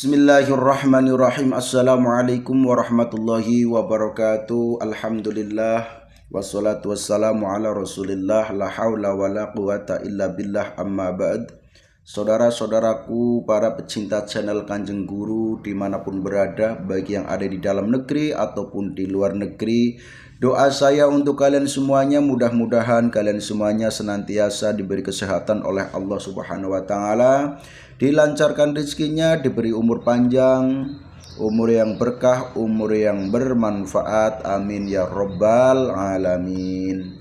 Bismillahirrahmanirrahim. Assalamualaikum warahmatullahi wabarakatuh. Alhamdulillah wassalatu wassalamu ala rasulillah. La haula wa la quwata illa billah, amma ba'd. Saudara-saudaraku, para pecinta channel Kanjeng Guru dimanapun berada, baik yang ada di dalam negeri ataupun di luar negeri, doa saya untuk kalian semuanya, mudah-mudahan kalian semuanya senantiasa diberi kesehatan oleh Allah Subhanahu wa Ta'ala, dilancarkan rezekinya, diberi umur panjang, umur yang berkah, umur yang bermanfaat. Amin ya robbal alamin.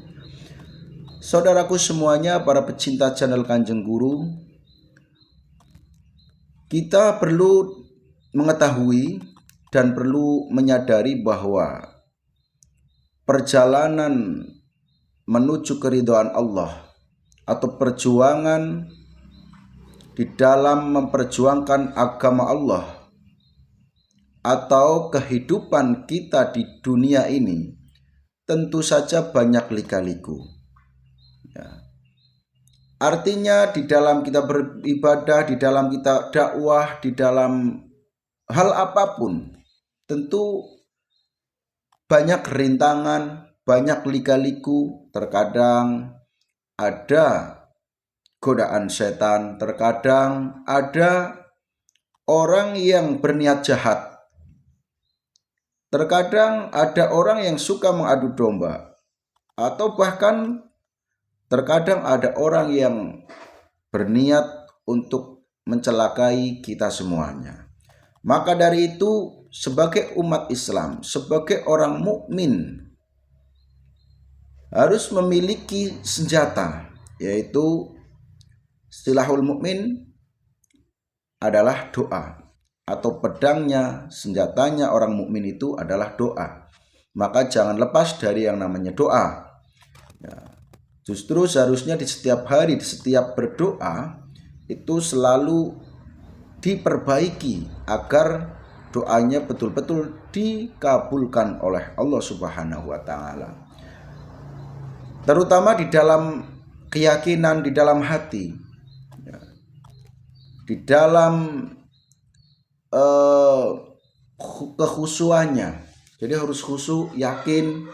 Saudaraku semuanya, para pecinta channel Kanjeng Guru, kita perlu mengetahui dan perlu menyadari bahwa perjalanan menuju keridhaan Allah atau perjuangan di dalam memperjuangkan agama Allah atau kehidupan kita di dunia ini tentu saja banyak lika-liku. Artinya di dalam kita beribadah, di dalam kita dakwah, di dalam hal apapun tentu banyak rintangan, banyak lika-liku. Terkadang ada godaan setan, terkadang ada orang yang berniat jahat, terkadang ada orang yang suka mengadu domba, atau bahkan terkadang ada orang yang berniat untuk mencelakai kita semuanya. Maka dari itu, sebagai umat Islam, sebagai orang mukmin, harus memiliki senjata, yaitu silahul mukmin adalah doa, atau pedangnya, senjatanya orang mukmin itu adalah doa. Maka jangan lepas dari yang namanya doa. Justru seharusnya di setiap hari, di setiap berdoa itu selalu diperbaiki agar doanya betul-betul dikabulkan oleh Allah Subhanahu wa Ta'ala. Terutama di dalam keyakinan, di dalam hati, di dalam kekhusyuannya. Jadi harus khusyuk, yakin,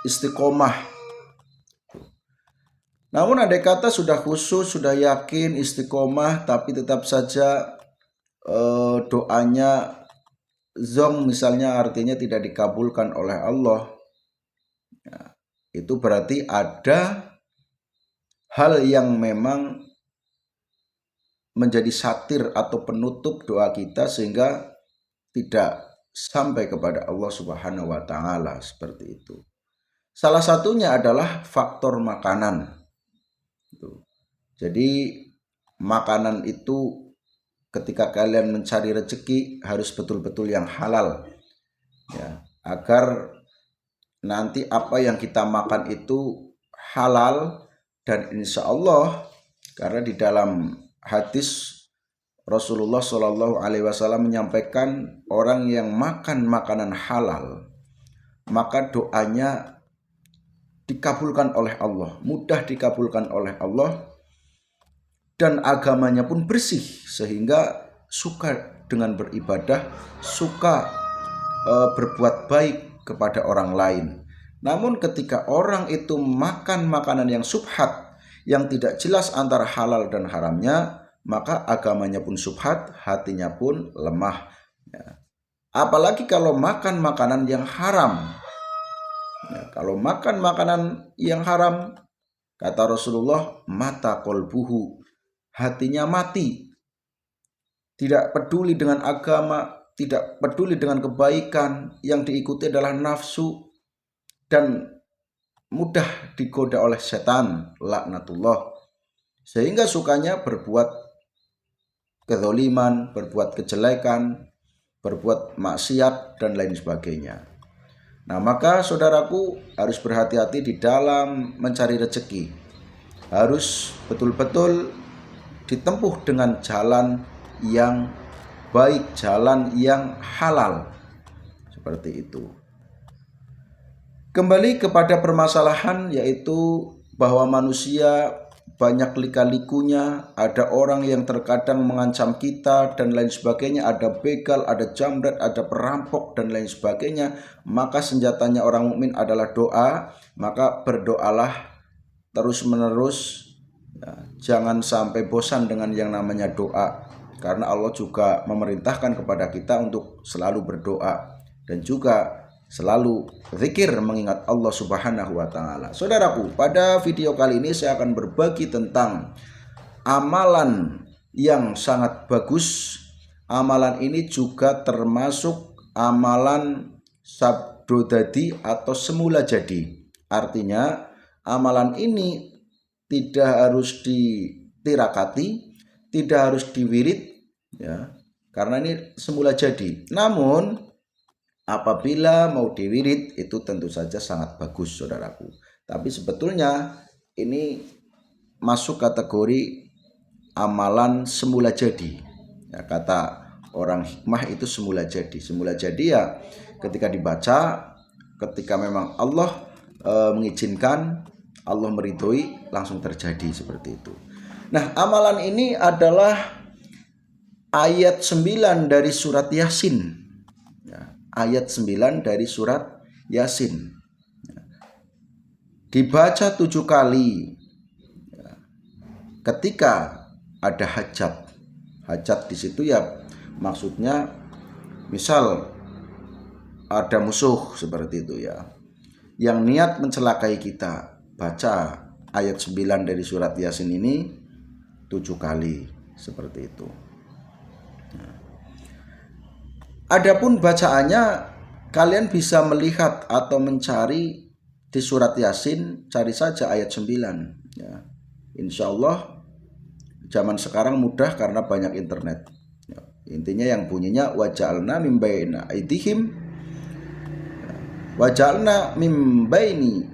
istiqomah. Namun andai kata sudah khusyuk, sudah yakin, istiqomah, tapi tetap saja doanya zong misalnya, artinya tidak dikabulkan oleh Allah, itu berarti ada hal yang memang menjadi satir atau penutup doa kita sehingga tidak sampai kepada Allah Subhanahu wa Ta'ala, seperti itu. Salah satunya adalah faktor makanan. Jadi makanan itu ketika kalian mencari rezeki harus betul-betul yang halal, ya, agar nanti apa yang kita makan itu halal. Dan insya Allah, karena di dalam hadis Rasulullah Shallallahu Alaihi Wasallam menyampaikan, orang yang makan makanan halal maka doanya dikabulkan oleh Allah, mudah dikabulkan oleh Allah, dan agamanya pun bersih sehingga suka dengan beribadah, suka berbuat baik kepada orang lain. Namun ketika orang itu makan makanan yang subhat, yang tidak jelas antara halal dan haramnya, maka agamanya pun subhat, hatinya pun lemah. Apalagi kalau makan makanan yang haram. Kalau makan makanan yang haram, kata Rasulullah, mata kolbuhu, hatinya mati. Tidak peduli dengan agama, tidak peduli dengan kebaikan, yang diikuti adalah nafsu, dan mudah digoda oleh setan, laknatullah, sehingga sukanya berbuat kezaliman, berbuat kejelekan, berbuat maksiat, dan lain sebagainya. Nah, maka saudaraku harus berhati-hati di dalam mencari rezeki. Harus betul-betul ditempuh dengan jalan yang baik, jalan yang halal. Seperti itu. Kembali kepada permasalahan, yaitu bahwa manusia banyak lika-likunya, ada orang yang terkadang mengancam kita dan lain sebagainya, ada begal, ada jambret, ada perampok dan lain sebagainya, maka senjatanya orang mukmin adalah doa. Maka berdoalah terus-menerus, ya, jangan sampai bosan dengan yang namanya doa, karena Allah juga memerintahkan kepada kita untuk selalu berdoa dan juga selalu zikir mengingat Allah Subhanahu wa taala. Saudaraku, pada video kali ini saya akan berbagi tentang amalan yang sangat bagus. Amalan ini juga termasuk amalan sabdo dadi atau semula jadi. Artinya amalan ini tidak harus ditirakati, tidak harus diwirid, ya, karena ini semula jadi. Namun apabila mau diwirid itu tentu saja sangat bagus, saudaraku. Tapi sebetulnya ini masuk kategori amalan semula jadi. Ya, kata orang hikmah itu semula jadi. Semula jadi ya ketika dibaca, ketika memang Allah mengizinkan, Allah meridhoi, langsung terjadi seperti itu. Nah, amalan ini adalah ayat 9 dari surat Yasin. Ayat 9 dari surat Yasin, dibaca 7 kali ketika ada hajat. Hajat di situ ya maksudnya misal ada musuh seperti itu ya, yang niat mencelakai kita, baca ayat 9 dari surat Yasin ini 7 kali seperti itu. Adapun bacaannya, kalian bisa melihat atau mencari di surat Yasin, cari saja ayat 9. Ya. Insya Allah zaman sekarang mudah karena banyak internet. Ya. Intinya yang bunyinya waja'alna min baina aydihim waja'alna min baini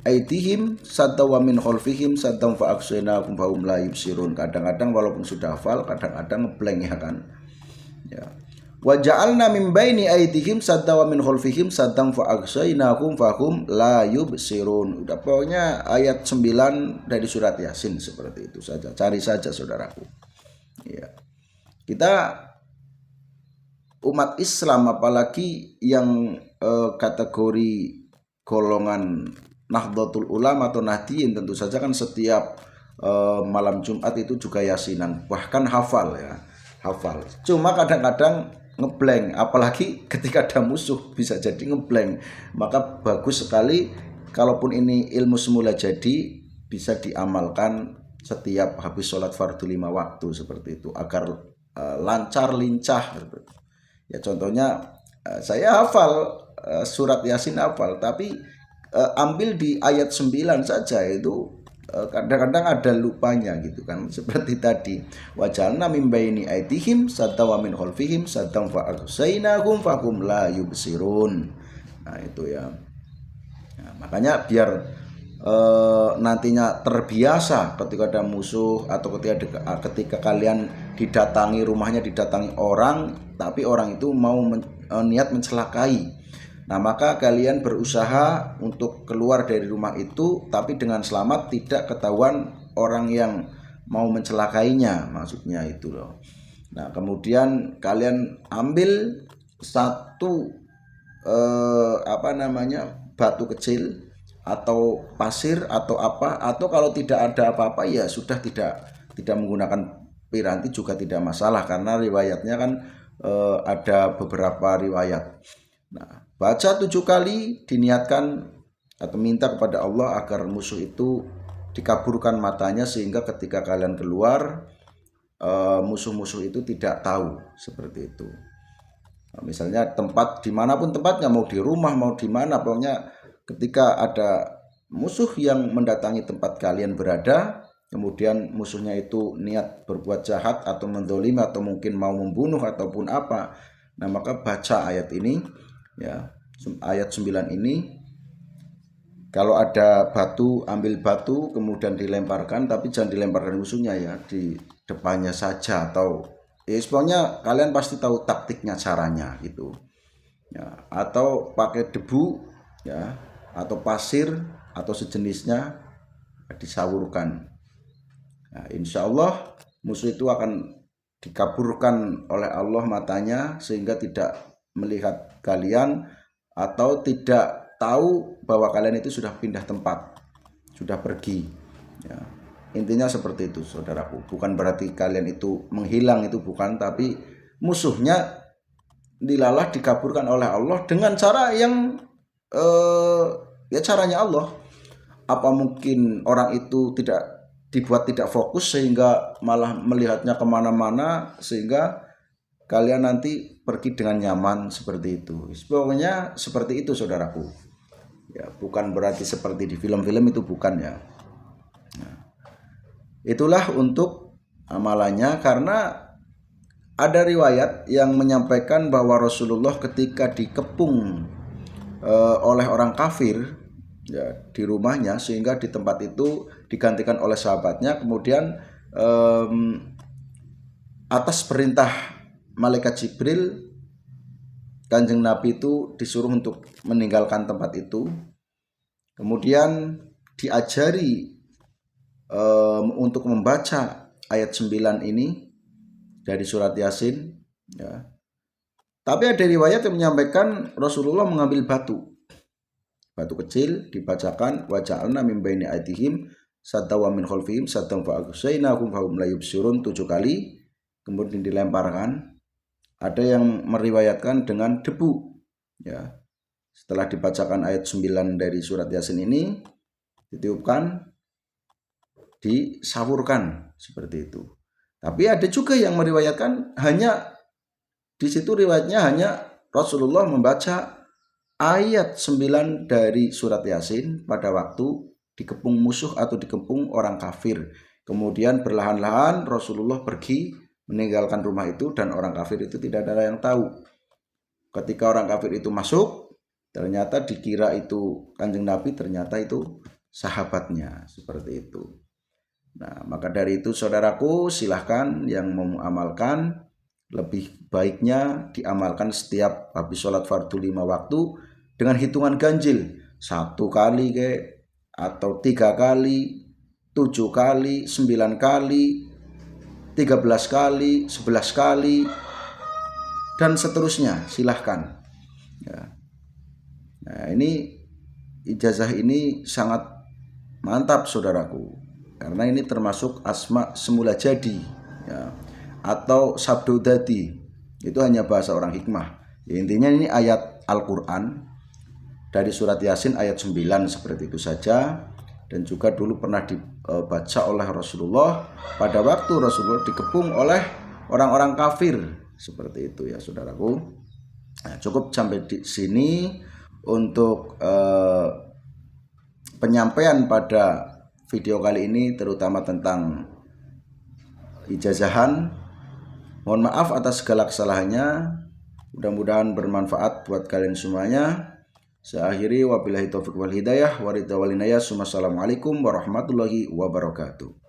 aydihim sadda wa min khalfihim saddan fa aqsaynakum fa hum la yubsirun. Kadang-kadang walaupun sudah hafal, kadang-kadang ngeblank ya kan. Ya. Wa ja'alna min baini aydihim sadda wa min khalfihim saddan fa aghsaynakum fahum la yubsirun. Udah pokoknya ayat 9 dari surat Yasin seperti itu saja. Cari saja saudaraku. Ya. Kita umat Islam apalagi yang kategori golongan Nahdlatul Ulama atau Nahdiyin tentu saja kan setiap malam Jumat itu juga yasinan, bahkan hafal ya. Hafal. Cuma kadang-kadang ngeblank, apalagi ketika ada musuh bisa jadi ngeblank. Maka bagus sekali kalaupun ini ilmu semula jadi bisa diamalkan setiap habis sholat fardu 5 waktu seperti itu agar lancar lincah. Ya contohnya saya hafal surat Yasin hafal, tapi ambil di ayat 9 saja itu kadang-kadang ada lupanya gitu kan, seperti tadi wajalna min baini aydihim sadda wa min khalfihim saddan fa aghsaynakum fahum la yubsirun. Nah itu ya. Nah, makanya biar nantinya terbiasa ketika ada musuh atau ketika kalian didatangi, rumahnya didatangi orang tapi orang itu mau niat mencelakai. Nah maka kalian berusaha untuk keluar dari rumah itu tapi dengan selamat, tidak ketahuan orang yang mau mencelakainya, maksudnya itu loh. Nah kemudian kalian ambil satu batu kecil atau pasir atau apa, atau kalau tidak ada apa-apa ya sudah tidak menggunakan piranti juga tidak masalah karena riwayatnya kan ada beberapa riwayat. Nah baca 7 kali, diniatkan atau minta kepada Allah agar musuh itu dikabulkan matanya sehingga ketika kalian keluar musuh-musuh itu tidak tahu seperti itu. Nah, misalnya tempat dimanapun tempatnya, mau di rumah mau di mana, pokoknya ketika ada musuh yang mendatangi tempat kalian berada, kemudian musuhnya itu niat berbuat jahat atau mendolimi atau mungkin mau membunuh ataupun apa, nah maka baca ayat ini ya, ayat 9 ini. Kalau ada batu, ambil batu kemudian dilemparkan, tapi jangan dilemparkan musuhnya ya, di depannya saja, atau pokoknya kalian pasti tahu taktiknya, caranya gitu ya, atau pakai debu ya, atau pasir atau sejenisnya. disawurkan. Nah, insya Allah musuh itu akan dikaburkan oleh Allah matanya sehingga tidak melihat kalian atau tidak tahu bahwa kalian itu sudah pindah tempat, sudah pergi. Ya. Intinya seperti itu, saudaraku. Bukan berarti kalian itu menghilang, itu bukan, tapi musuhnya dilalah dikaburkan oleh Allah dengan cara yang ya caranya Allah. Apa mungkin orang itu dibuat tidak fokus sehingga malah melihatnya kemana-mana sehingga kalian nanti pergi dengan nyaman seperti itu. Pokoknya seperti itu, saudaraku. Ya, bukan berarti seperti di film-film, itu bukan ya. Nah, itulah untuk amalannya, karena ada riwayat yang menyampaikan bahwa Rasulullah ketika dikepung oleh orang kafir ya di rumahnya, sehingga di tempat itu digantikan oleh sahabatnya, kemudian atas perintah malaikat Jibril, Kanjeng Nabi itu disuruh untuk meninggalkan tempat itu, kemudian diajari untuk membaca ayat 9 ini dari surat Yasin ya. Tapi ada riwayat yang menyampaikan Rasulullah mengambil batu kecil, dibacakan wa ja'alna min baini aydihim sadda wa min khalfihim saddan fa aghshaynahum fa hum la yubsirun 7 kali, kemudian dilemparkan. Ada yang meriwayatkan dengan debu ya. Setelah dibacakan ayat 9 dari surat Yasin ini, ditiupkan, disawurkan seperti itu. Tapi ada juga yang meriwayatkan hanya di situ riwayatnya hanya Rasulullah membaca ayat 9 dari surat Yasin pada waktu dikepung musuh atau dikepung orang kafir. Kemudian perlahan-lahan Rasulullah pergi meninggalkan rumah itu dan orang kafir itu tidak ada yang tahu. Ketika orang kafir itu masuk, ternyata dikira itu Kanjeng Nabi, ternyata itu sahabatnya, seperti itu. Nah, maka dari itu saudaraku, silahkan yang mau mengamalkan, lebih baiknya diamalkan setiap habis sholat fardu 5 waktu dengan hitungan ganjil, 1 kali atau 3 kali, 7 kali, 9 kali, 13 kali, 11 kali, dan seterusnya, silahkan ya. Nah, ini ijazah ini sangat mantap saudaraku, karena ini termasuk asma semula jadi ya, atau sabdo dadi. Itu hanya bahasa orang hikmah ya. Intinya ini ayat Al-Quran dari surat Yasin ayat 9 seperti itu saja. Dan juga dulu pernah dibaca oleh Rasulullah pada waktu Rasulullah dikepung oleh orang-orang kafir, seperti itu ya saudaraku. Nah, cukup sampai di sini untuk penyampaian pada video kali ini, terutama tentang ijazahan. Mohon maaf atas segala kesalahannya. Mudah-mudahan bermanfaat buat kalian semuanya. Saya akhiri, wabillahi taufiq wal hidayah, waridha walinayah. Assalamualaikum warahmatullahi wabarakatuh.